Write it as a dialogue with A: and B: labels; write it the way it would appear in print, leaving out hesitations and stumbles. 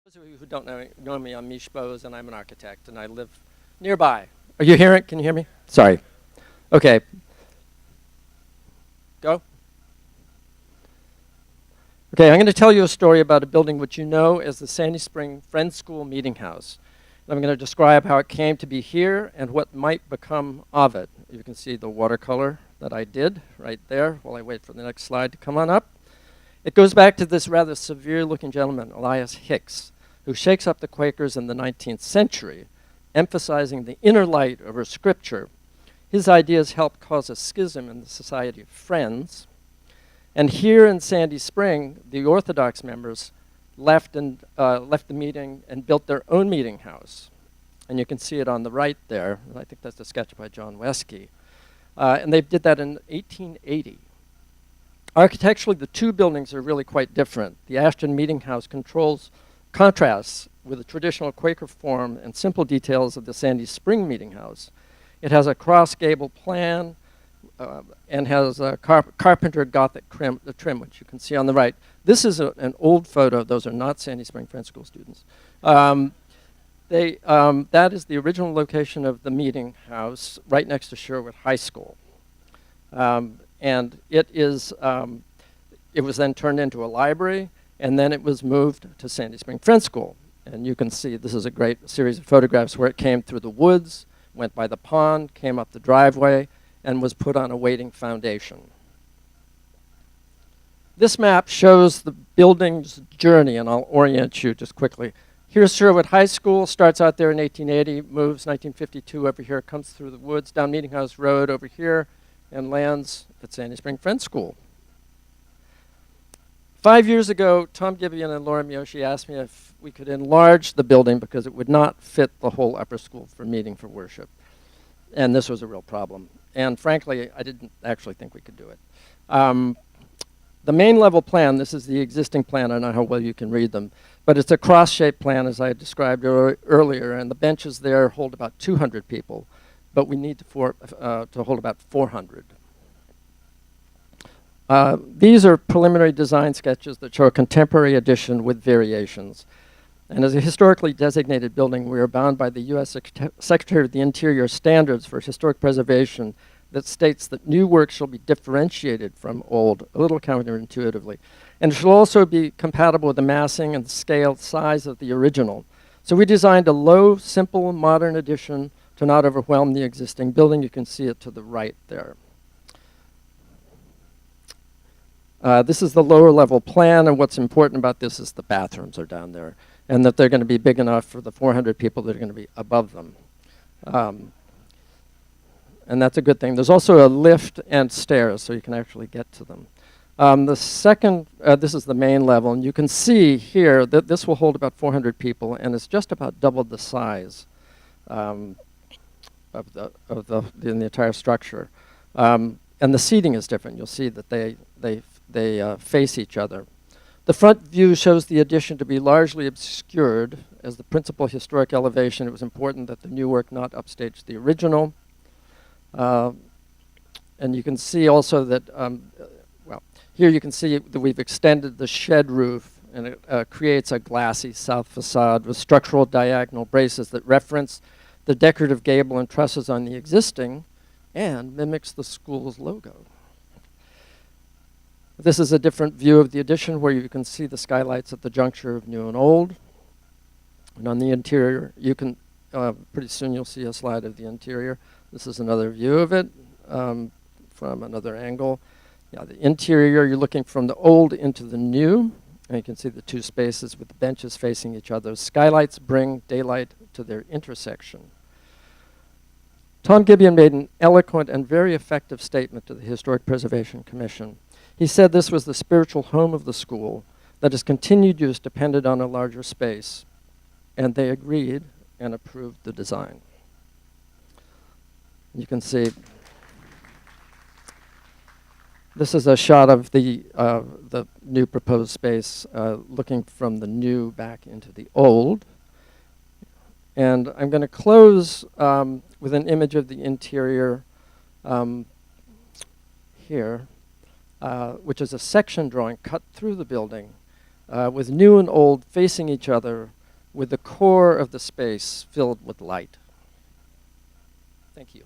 A: Those of you who don't know me, I'm Mish Bose, and I'm an architect, and I live nearby. Are you hearing? Can you hear me? Sorry. Okay. Go. Okay, I'm going to tell you a story about a building which you know as the Sandy Spring Friends School Meeting House. And I'm going to describe how it came to be here and what might become of it. You can see the watercolor that I did right there while I wait for the next slide to come on up. It goes back to this rather severe-looking gentleman, Elias Hicks, who shakes up the Quakers in the 19th century, emphasizing the inner light over Scripture. His ideas helped cause a schism in the Society of Friends. And here in Sandy Spring, the Orthodox members left the meeting and built their own meeting house. And you can see it on the right there. I think that's a sketch by John Wesky. And they did that in 1880. Architecturally, the two buildings are really quite different. The Ashton Meeting House contrasts with the traditional Quaker form and simple details of the Sandy Spring Meeting House. It has a cross-gable plan and has a carpenter Gothic trim, which you can see on the right. This is an old photo. Those are not Sandy Spring Friends School students. That is the original location of the meeting house right next to Sherwood High School. And it was then turned into a library, and then it was moved to Sandy Spring Friends School. And you can see this is a great series of photographs where it came through the woods, went by the pond, came up the driveway, and was put on a waiting foundation. This map shows the building's journey, and I'll orient you just quickly. Here's Sherwood High School, starts out there in 1880, moves 1952 over here, comes through the woods, down Meeting House Road over here, and lands at Sandy Spring Friends School. 5 years ago, Tom Gibeon and Laura Miyoshi asked me if we could enlarge the building because it would not fit the whole upper school for meeting for worship. And this was a real problem. And frankly, I didn't actually think we could do it. The main level plan, this is the existing plan, I don't know how well you can read them, but it's a cross-shaped plan as I described earlier, and the benches there hold about 200 people, but we need to hold about 400. These are preliminary design sketches that show a contemporary addition with variations. And as a historically designated building, we are bound by the U.S. Secretary of the Interior standards for historic preservation that states that new work shall be differentiated from old, a little counterintuitively. And it shall also be compatible with the massing and scale size of the original. So we designed a low, simple, modern addition to not overwhelm the existing building. You can see it to the right there. This is the lower level plan, and what's important about this is the bathrooms are down there, and that they're going to be big enough for the 400 people that are going to be above them. And that's a good thing. There's also a lift and stairs, so you can actually get to them. The second, this is the main level, and you can see here that this will hold about 400 people, and it's just about double the size of the entire structure. And the seating is different. You'll see that they face each other. The front view shows the addition to be largely obscured. As the principal historic elevation, it was important that the new work not upstage the original. And you can see also that, here you can see that we've extended the shed roof, and it creates a glassy south facade with structural diagonal braces that reference the decorative gable and trusses on the existing and mimics the school's logo. This is a different view of the addition where you can see the skylights at the juncture of new and old. And on the interior, you can, pretty soon you'll see a slide of the interior. This is another view of it from another angle. Yeah, the interior, you're looking from the old into the new. And you can see the two spaces with the benches facing each other. Skylights bring daylight to their intersection. Tom Gibeon made an eloquent and very effective statement to the Historic Preservation Commission. He said this was the spiritual home of the school, that its continued use depended on a larger space, and they agreed and approved the design. You can see this is a shot of the new proposed space looking from the new back into the old. And I'm going to close with an image of the interior here, which is a section drawing cut through the building with new and old facing each other with the core of the space filled with light. Thank you.